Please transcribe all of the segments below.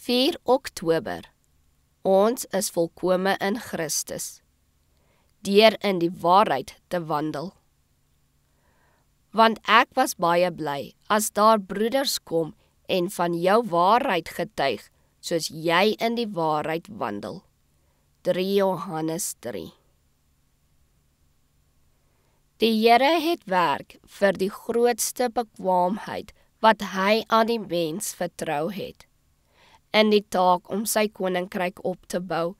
4 Oktober. Ons is volkome in Christus, deur in die waarheid te wandel. Want ek was baie bly, as daar broeders kom en van jou waarheid getuig, soos jy in die waarheid wandel. 3 Johannes 3. Die Here het werk vir die grootste bekwaamheid wat hy aan die mens vertrou het. In die taak om sy koninkryk op te bou,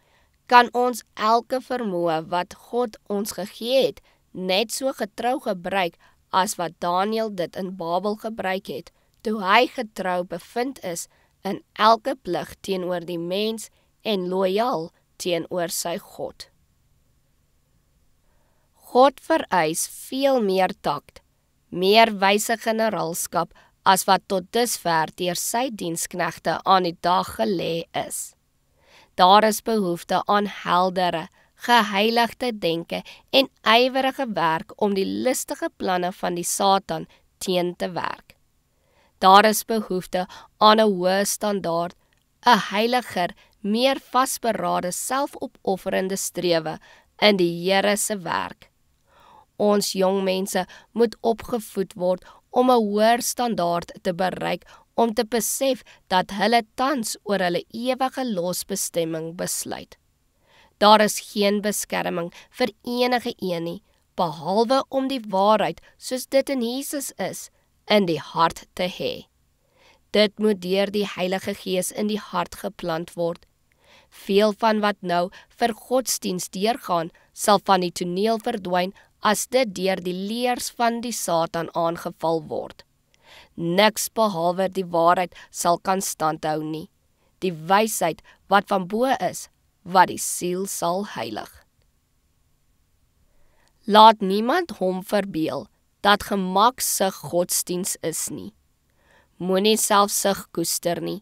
kan ons elke vermoë wat God ons gegee het, net so getrou gebruik as wat Daniël dit in Babel gebruik het, toe hy getrou bevind is in elke plig teenoor die mens en loyaal teenoor sy God. God vereis veel meer takt, meer wyse generaalskap as wat tot dusver deur sy diensknegte aan die dag gelê is. Daar is behoefte aan heldere, geheiligde denke en ywerige werk om die listige planne van die Satan teen te werk. Daar is behoefte aan 'n hoë standaard, 'n heiliger, meer vasberade, selfopofferende strewe in die Here se werk. Ons jong mense moet opgevoed word om 'n hoër standaard te bereik, om te besef dat hulle tans oor hulle ewige losbestemming besluit. Daar is geen beskerming vir enige een nie, behalwe om die waarheid, soos dit in Jesus is, in die hart te hê. Dit moet deur die Heilige Gees in die hart geplant word. Veel van wat nou vir godsdiens deurgaan, sal van die toneel verdwyn as dit deur die leers van die Satan aangeval word. Niks behalwe die waarheid sal kan standhou nie. Die wysheid wat van bo is, wat die siel sal heilig. Laat niemand hom verbeel dat gemaksig godsdiens is nie. Moenie selfsug koester nie.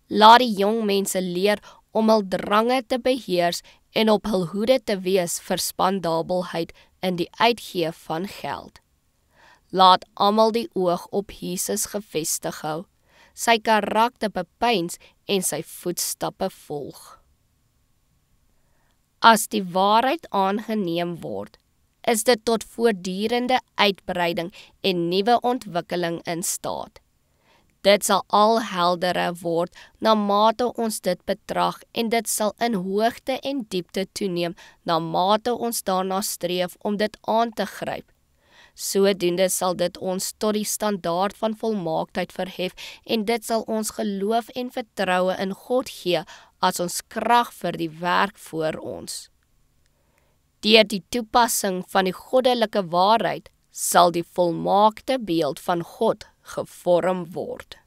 Laat die jong mense leer om hul drange te beheers en op hul hoede te wees vir spandabelheid in die uitgee van geld. Laat almal die oog op Jesus gefestig hou, sy karakter bepeins en sy voetstappe volg. As die waarheid aangeneem word, is dit tot voortdurende uitbreiding en nuwe ontwikkeling in staat. Dit sal al helderder word na mate ons dit betrag en dit sal in hoogte en diepte toeneem na mate ons daarna streef om dit aan te gryp. Sodoende sal dit ons tot die standaard van volmaaktheid verhef en dit sal ons geloof en vertroue in God gee as ons krag vir die werk voor ons. Deur die toepassing van die goddelike waarheid sal die volmaakte beeld van God gevorm word.